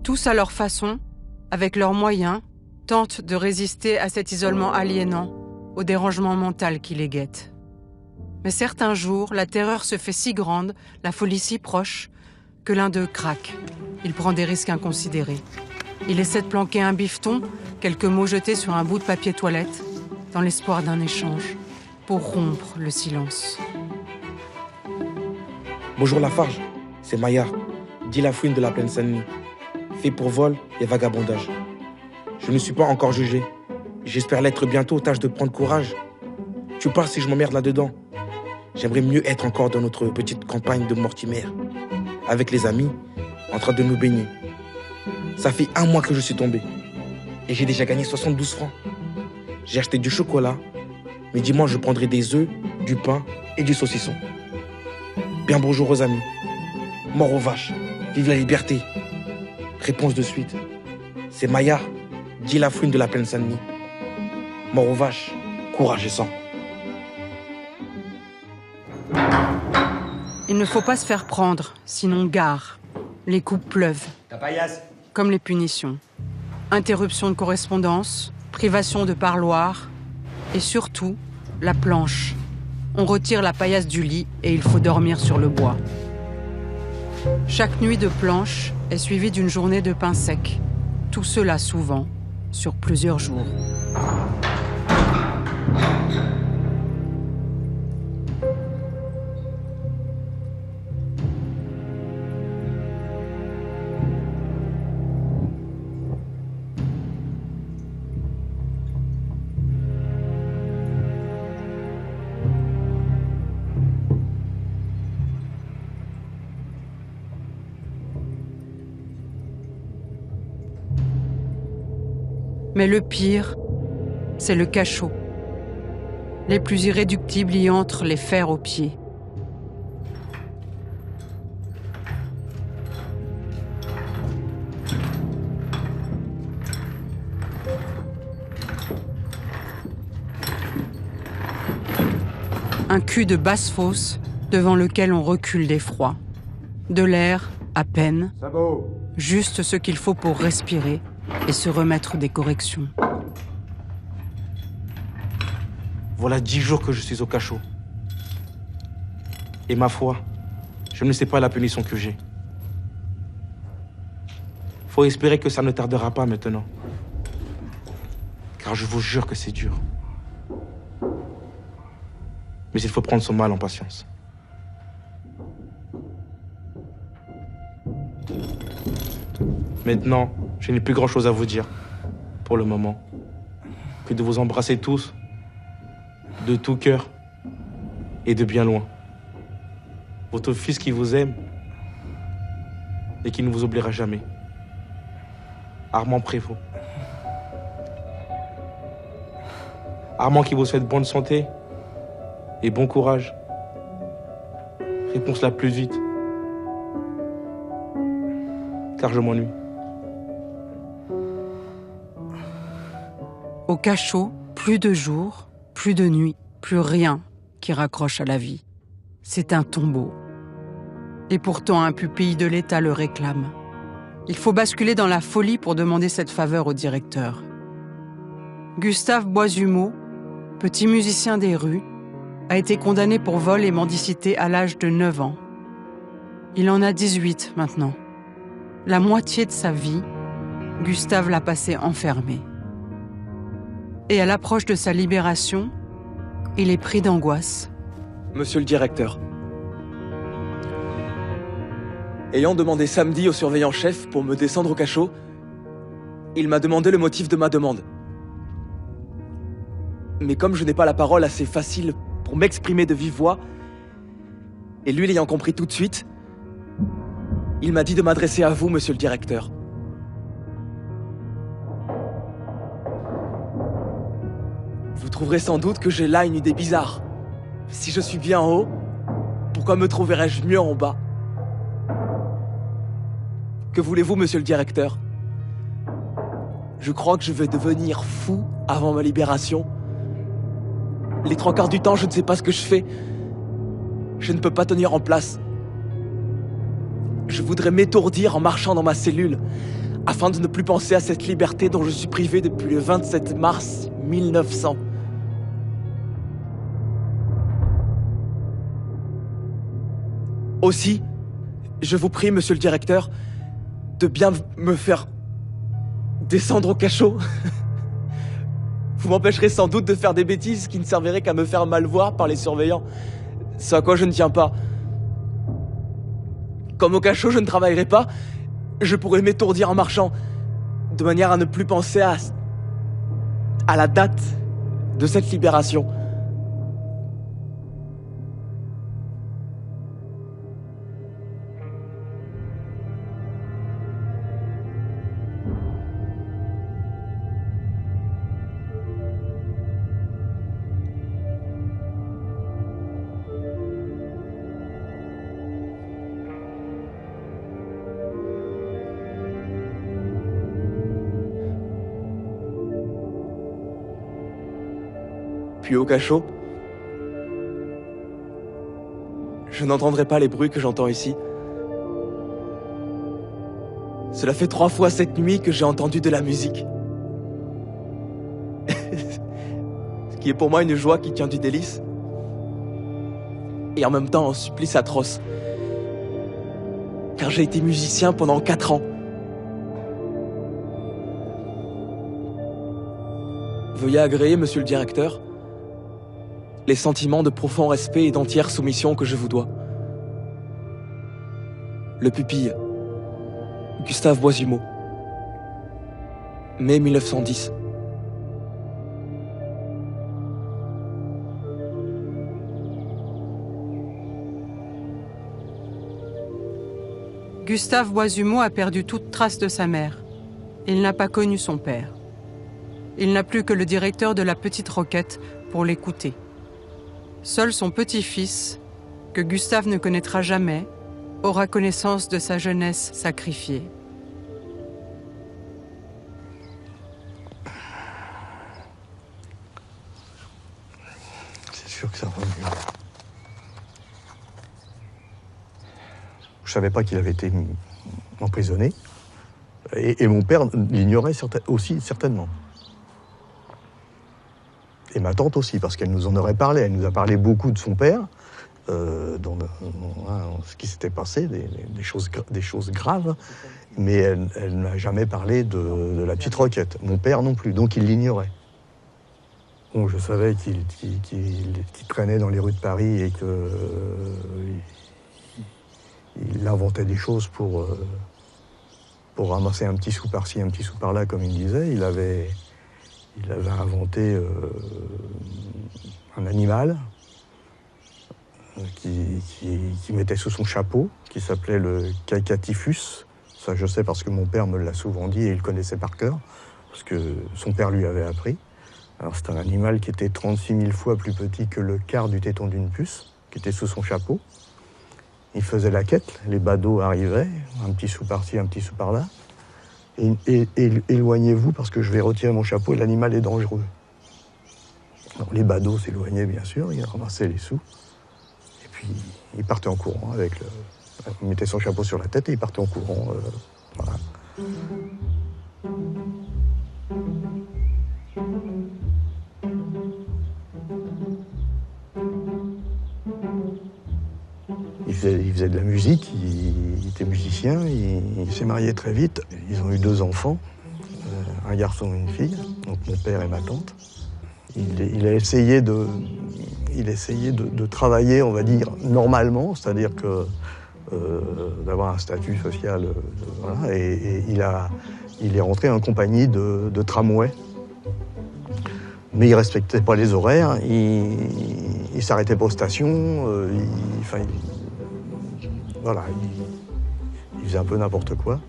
Tous à leur façon, avec leurs moyens, tentent de résister à cet isolement aliénant, au dérangement mental qui les guette. Mais certains jours, la terreur se fait si grande, la folie si proche, que l'un d'eux craque. Il prend des risques inconsidérés. Il essaie de planquer un bifton, quelques mots jetés sur un bout de papier toilette, dans l'espoir d'un échange, pour rompre le silence. Bonjour Lafarge, c'est Maillard, dit la fouine de la plaine Saint-Denis, fait pour vol et vagabondage. Je ne suis pas encore jugé. J'espère l'être bientôt, tâche de prendre courage. Tu parles si je m'emmerde là-dedans. J'aimerais mieux être encore dans notre petite campagne de Mortimer, avec les amis, en train de nous baigner. Ça fait 1 mois que je suis tombé, et j'ai déjà gagné 72 francs. J'ai acheté du chocolat, mais dimanche je prendrai des œufs, du pain et du saucisson. Bien bonjour aux amis. Mort aux vaches, vive la liberté. Réponse de suite. C'est Maillard, dit la fouine de la plaine Saint-Denis. Mort aux vaches, courage et sang. Il ne faut pas se faire prendre, sinon gare. Les coups pleuvent. Comme les punitions. Interruption de correspondance, privation de parloir, et surtout, la planche. On retire la paillasse du lit et il faut dormir sur le bois. Chaque nuit de planche est suivie d'une journée de pain sec. Tout cela souvent, sur plusieurs jours. Mais le pire, c'est le cachot. Les plus irréductibles y entrent les fers aux pieds. Un cul de basse-fosse devant lequel on recule d'effroi. De l'air, à peine, juste ce qu'il faut pour respirer et se remettre des corrections. Voilà 10 jours que je suis au cachot. Et ma foi, je ne sais pas la punition que j'ai. Faut espérer que ça ne tardera pas maintenant. Car je vous jure que c'est dur. Mais il faut prendre son mal en patience. Maintenant, je n'ai plus grand-chose à vous dire, pour le moment, que de vous embrasser tous, de tout cœur et de bien loin. Votre fils qui vous aime et qui ne vous oubliera jamais. Armand Prévost. Armand qui vous souhaite bonne santé et bon courage. Réponse la plus vite. Car je m'ennuie. Au cachot, plus de jour, plus de nuit, plus rien qui raccroche à la vie. C'est un tombeau. Et pourtant, un pupille de l'État le réclame. Il faut basculer dans la folie pour demander cette faveur au directeur. Gustave Boisumeau, petit musicien des rues, a été condamné pour vol et mendicité à l'âge de 9 ans. Il en a 18 maintenant. La moitié de sa vie, Gustave l'a passé enfermé. Et à l'approche de sa libération, il est pris d'angoisse. Monsieur le directeur, ayant demandé samedi au surveillant-chef pour me descendre au cachot, il m'a demandé le motif de ma demande. Mais comme je n'ai pas la parole assez facile pour m'exprimer de vive voix, et lui l'ayant compris tout de suite, il m'a dit de m'adresser à vous, monsieur le directeur. Vous trouverez sans doute que j'ai là une idée bizarre. Si je suis bien en haut, pourquoi me trouverais-je mieux en bas? Que voulez-vous, monsieur le directeur? Je crois que je vais devenir fou avant ma libération. Les 3/4 du temps, je ne sais pas ce que je fais. Je ne peux pas tenir en place. Je voudrais m'étourdir en marchant dans ma cellule, afin de ne plus penser à cette liberté dont je suis privé depuis le 27 mars 1900. Aussi, je vous prie, monsieur le directeur, de bien me faire descendre au cachot. Vous m'empêcherez sans doute de faire des bêtises qui ne serviraient qu'à me faire mal voir par les surveillants, ce à quoi je ne tiens pas. Comme au cachot, je ne travaillerai pas, je pourrais m'étourdir en marchant, de manière à ne plus penser à la date de cette libération. Puis au cachot, je n'entendrai pas les bruits que j'entends ici. Cela fait 3 fois cette nuit que j'ai entendu de la musique. Ce qui est pour moi une joie qui tient du délice. Et en même temps un supplice atroce. Car j'ai été musicien pendant 4 ans. Veuillez agréer, monsieur le directeur, les sentiments de profond respect et d'entière soumission que je vous dois. Le pupille, Gustave Boisumeau, mai 1910. Gustave Boisumeau a perdu toute trace de sa mère. Il n'a pas connu son père. Il n'a plus que le directeur de la Petite Roquette pour l'écouter. Seul son petit-fils, que Gustave ne connaîtra jamais, aura connaissance de sa jeunesse sacrifiée. C'est sûr que ça va mieux. Je savais pas qu'il avait été emprisonné. Et mon père l'ignorait aussi, certainement. Et ma tante aussi, parce qu'elle nous en aurait parlé. Elle nous a parlé beaucoup de son père, dans ce qui s'était passé, des choses graves. Mais elle n'a jamais parlé de la petite Roquette. Mon père non plus, donc il l'ignorait. Bon, je savais qu'il traînait dans les rues de Paris et qu'il inventait des choses pour ramasser un petit sou par-ci, un petit sou par-là, comme il disait. Il avait inventé un animal qui mettait sous son chapeau, qui s'appelait le cacatifus. Ça, je sais parce que mon père me l'a souvent dit et il le connaissait par cœur, parce que son père lui avait appris. Alors, c'est un animal qui était 36 000 fois plus petit que le quart du téton d'une puce, qui était sous son chapeau. Il faisait la quête, les badauds arrivaient, un petit sou par-ci, un petit sou par-là. Et éloignez-vous parce que je vais retirer mon chapeau et l'animal est dangereux. Alors, les badauds s'éloignaient bien sûr, ils ramassaient les sous. Et puis ils partaient en courant avec il mettait son chapeau sur la tête et il partait en courant. Voilà. Il faisait de la musique, il était musicien, il s'est marié très vite. Ils ont eu 2 enfants, un garçon et une fille, donc mon père et ma tante. Il a essayé de travailler, on va dire, normalement, c'est-à-dire que d'avoir un statut social, voilà, et il est rentré en compagnie de tramway. Mais il respectait pas les horaires, il s'arrêtait pas aux stations, voilà, il faisait un peu n'importe quoi.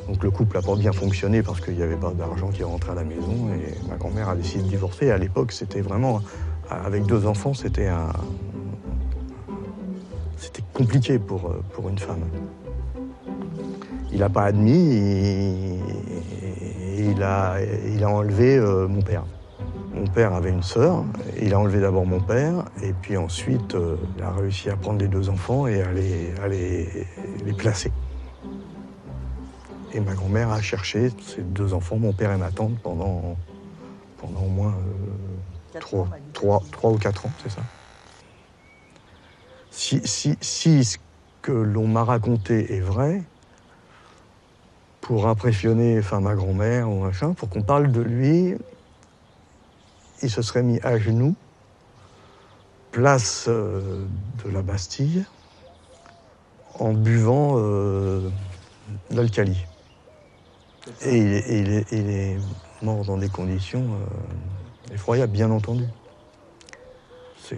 Donc le couple n'a pas bien fonctionné parce qu'il n'y avait pas d'argent qui rentrait à la maison et ma grand-mère a décidé de divorcer. Et à l'époque, c'était vraiment, avec 2 enfants, c'était compliqué pour une femme. Il n'a pas admis et il a enlevé mon père. Mon père avait une sœur, il a enlevé d'abord mon père, et puis ensuite, il a réussi à prendre les 2 enfants et à les placer. Et ma grand-mère a cherché ces 2 enfants, mon père et ma tante, pendant au moins 3 ou 4 ans, c'est ça. Si ce que l'on m'a raconté est vrai, pour impressionner ma grand-mère ou machin, pour qu'on parle de lui, il se serait mis à genoux, place de la Bastille, en buvant l'alcali. Et il est mort dans des conditions effroyables, bien entendu. On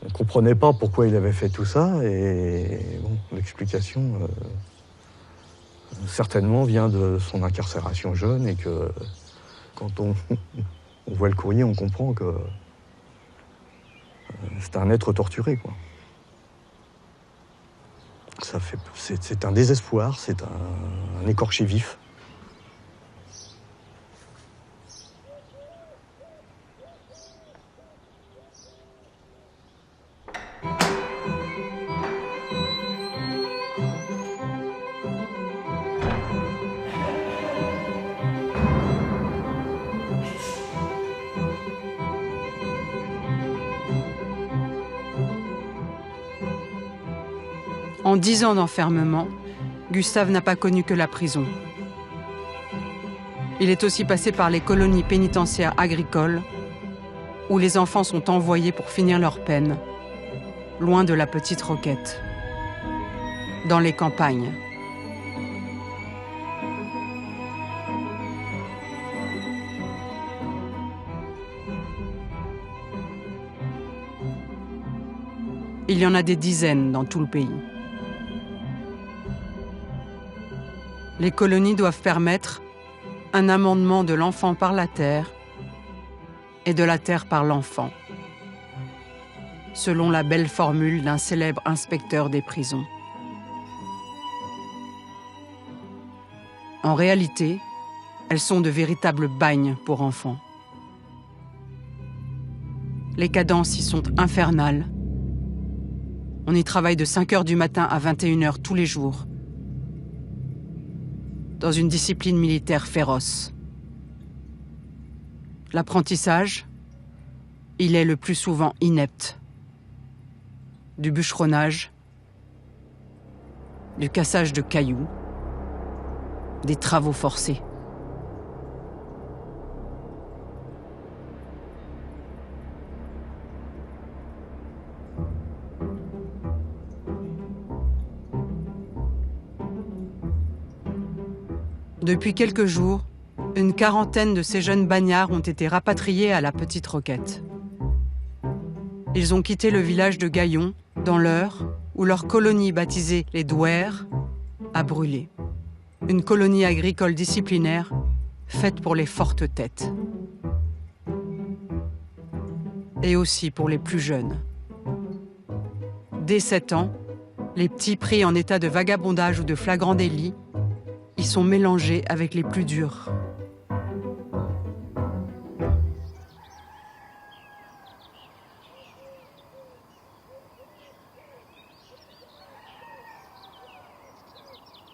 ne comprenait pas pourquoi il avait fait tout ça, et bon, l'explication certainement vient de son incarcération jeune, et que quand on voit le courrier, on comprend que c'est un être torturé, quoi. C'est un désespoir, c'est un écorché vif. En 10 ans d'enfermement, Gustave n'a pas connu que la prison. Il est aussi passé par les colonies pénitentiaires agricoles, où les enfants sont envoyés pour finir leur peine, loin de la petite Roquette, dans les campagnes. Il y en a des dizaines dans tout le pays. Les colonies doivent permettre un amendement de l'enfant par la terre et de la terre par l'enfant, selon la belle formule d'un célèbre inspecteur des prisons. En réalité, elles sont de véritables bagnes pour enfants. Les cadences y sont infernales. On y travaille de 5h du matin à 21h tous les jours, dans une discipline militaire féroce. L'apprentissage, il est le plus souvent inepte. Du bûcheronnage, du cassage de cailloux, des travaux forcés. Depuis quelques jours, une quarantaine de ces jeunes bagnards ont été rapatriés à la Petite Roquette. Ils ont quitté le village de Gaillon, dans l'Eure, où leur colonie baptisée les Douaires a brûlé. Une colonie agricole disciplinaire faite pour les fortes têtes. Et aussi pour les plus jeunes. Dès 7 ans, les petits pris en état de vagabondage ou de flagrant délit y sont mélangés avec les plus durs.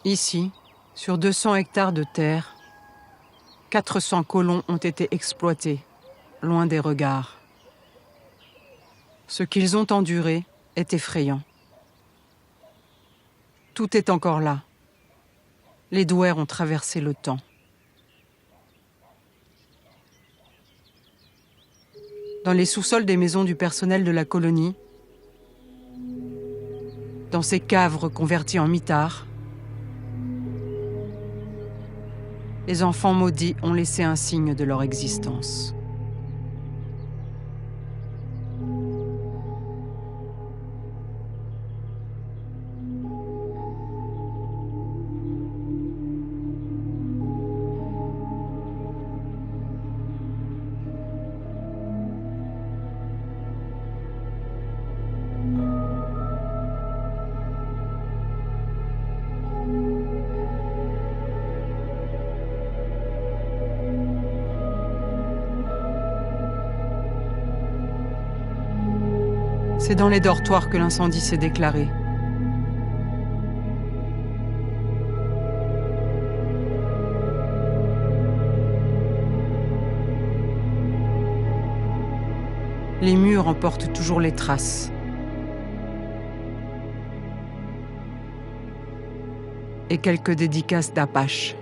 Ici, sur 200 hectares de terre, 400 colons ont été exploités, loin des regards. Ce qu'ils ont enduré est effrayant. Tout est encore là. Les douaires ont traversé le temps. Dans les sous-sols des maisons du personnel de la colonie, dans ces caves reconverties en mitards, les enfants maudits ont laissé un signe de leur existence. C'est dans les dortoirs que l'incendie s'est déclaré. Les murs en portent toujours les traces. Et quelques dédicaces d'Apache.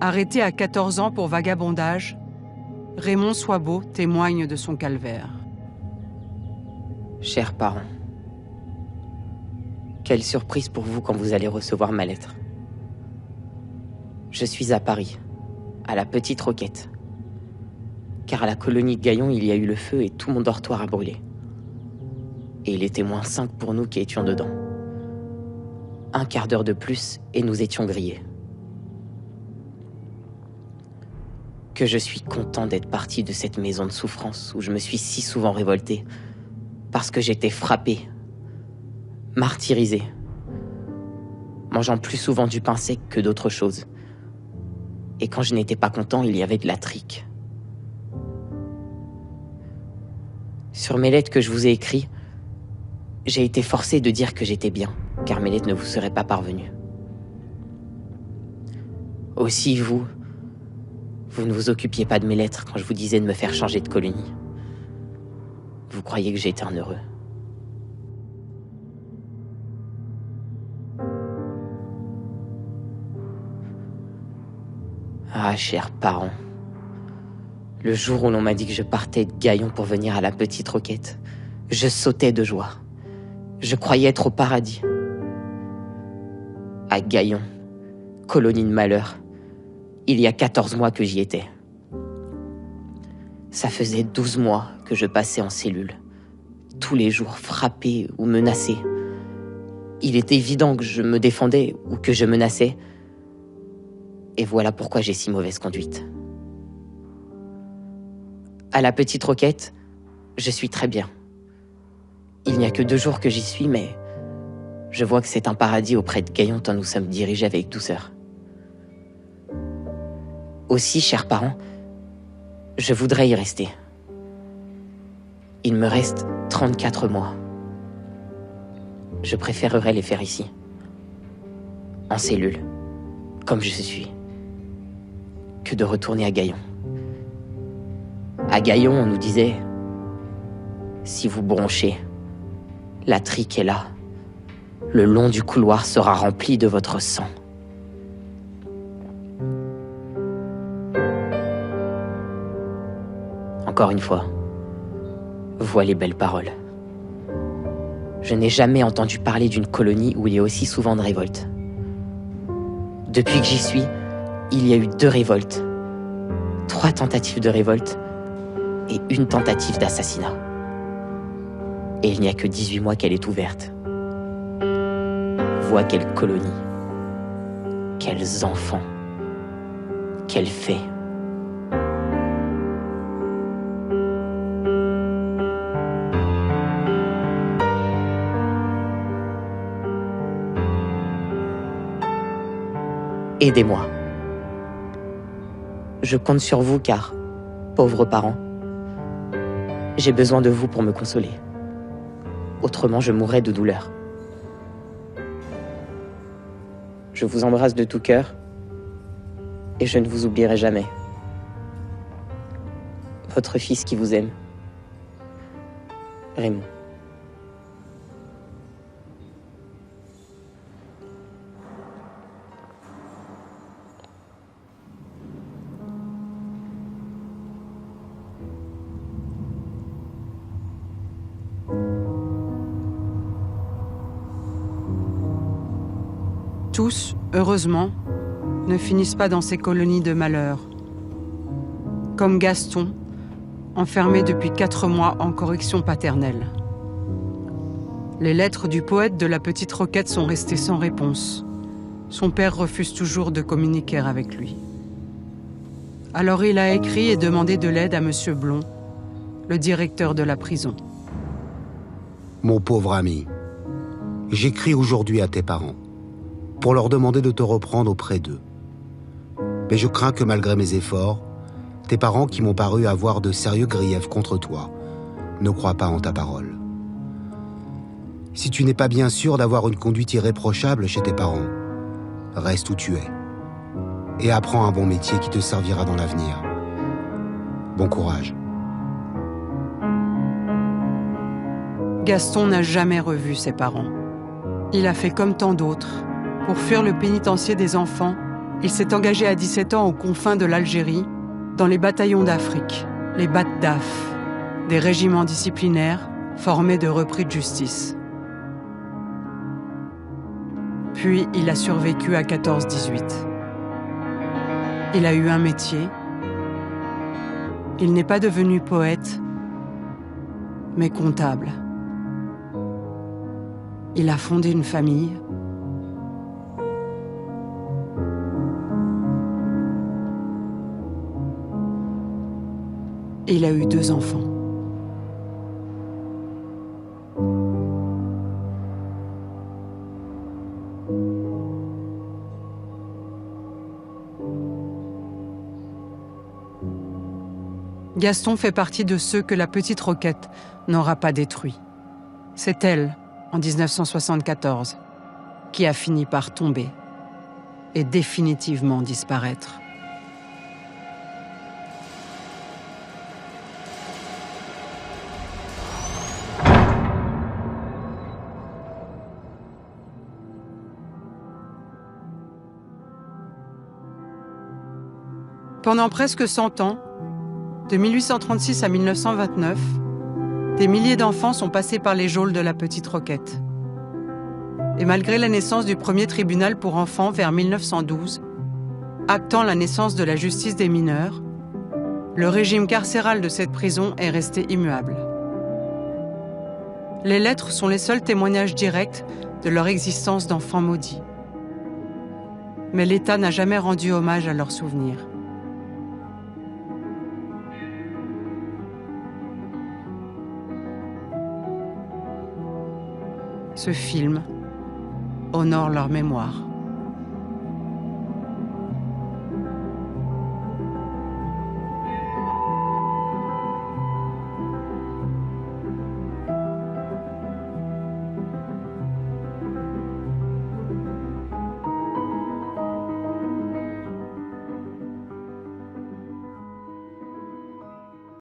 Arrêté à 14 ans pour vagabondage, Raymond Soibeau témoigne de son calvaire. Chers parents, quelle surprise pour vous quand vous allez recevoir ma lettre. Je suis à Paris, à la Petite Roquette. Car à la colonie de Gaillon, il y a eu le feu et tout mon dortoir a brûlé. Et il était -5 pour nous qui étions dedans. Un quart d'heure de plus et nous étions grillés. Que je suis content d'être parti de cette maison de souffrance où je me suis si souvent révolté, parce que j'étais frappé, martyrisé, mangeant plus souvent du pain sec que d'autres choses. Et quand je n'étais pas content, il y avait de la trique. Sur mes lettres que je vous ai écrites, j'ai été forcé de dire que j'étais bien, car mes lettres ne vous seraient pas parvenues. Aussi, vous ne vous occupiez pas de mes lettres quand je vous disais de me faire changer de colonie. Vous croyiez que j'étais un heureux. Ah, chers parents, le jour où l'on m'a dit que je partais de Gaillon pour venir à la Petite Roquette, je sautais de joie. Je croyais être au paradis. À Gaillon, colonie de malheur, il y a 14 mois que j'y étais. Ça faisait 12 mois que je passais en cellule, tous les jours frappé ou menacé. Il était évident que je me défendais ou que je menaçais. Et voilà pourquoi j'ai si mauvaise conduite. À la Petite Roquette, je suis très bien. Il n'y a que 2 jours que j'y suis, mais je vois que c'est un paradis auprès de Gaillon tant nous sommes dirigés avec douceur. Aussi, chers parents, je voudrais y rester. Il me reste 34 mois. Je préférerais les faire ici, en cellule, comme je suis, que de retourner à Gaillon. À Gaillon, on nous disait, si vous bronchez, la trique est là. Le long du couloir sera rempli de votre sang. Encore une fois, voilà les belles paroles. Je n'ai jamais entendu parler d'une colonie où il y a aussi souvent de révoltes. Depuis que j'y suis, il y a eu 2 révoltes, 3 tentatives de révolte et 1 tentative d'assassinat. Et il n'y a que 18 mois qu'elle est ouverte. Vois quelle colonie, quels enfants, quelle fée. Aidez-moi. Je compte sur vous car, pauvres parents, j'ai besoin de vous pour me consoler. Autrement, je mourrais de douleur. Je vous embrasse de tout cœur et je ne vous oublierai jamais. Votre fils qui vous aime, Raymond. Tous, heureusement, ne finissent pas dans ces colonies de malheur. Comme Gaston, enfermé depuis 4 mois en correction paternelle. Les lettres du poète de la Petite Roquette sont restées sans réponse. Son père refuse toujours de communiquer avec lui. Alors il a écrit et demandé de l'aide à Monsieur Blond, le directeur de la prison. Mon pauvre ami, j'écris aujourd'hui à tes parents pour leur demander de te reprendre auprès d'eux. Mais je crains que malgré mes efforts, tes parents qui m'ont paru avoir de sérieux griefs contre toi ne croient pas en ta parole. Si tu n'es pas bien sûr d'avoir une conduite irréprochable chez tes parents, reste où tu es et apprends un bon métier qui te servira dans l'avenir. Bon courage. Gaston n'a jamais revu ses parents. Il a fait comme tant d'autres. Pour fuir le pénitencier des enfants, il s'est engagé à 17 ans aux confins de l'Algérie, dans les bataillons d'Afrique, les BATDAF, des régiments disciplinaires formés de repris de justice. Puis il a survécu à 14-18. Il a eu un métier. Il n'est pas devenu poète, mais comptable. Il a fondé une famille. Et il a eu 2 enfants. Gaston fait partie de ceux que la Petite Roquette n'aura pas détruits. C'est elle, en 1974, qui a fini par tomber et définitivement disparaître. Pendant presque 100 ans, de 1836 à 1929, des milliers d'enfants sont passés par les geôles de la Petite Roquette. Et malgré la naissance du premier tribunal pour enfants vers 1912, actant la naissance de la justice des mineurs, le régime carcéral de cette prison est resté immuable. Les lettres sont les seuls témoignages directs de leur existence d'enfants maudits. Mais l'État n'a jamais rendu hommage à leurs souvenirs. Ce film honore leur mémoire.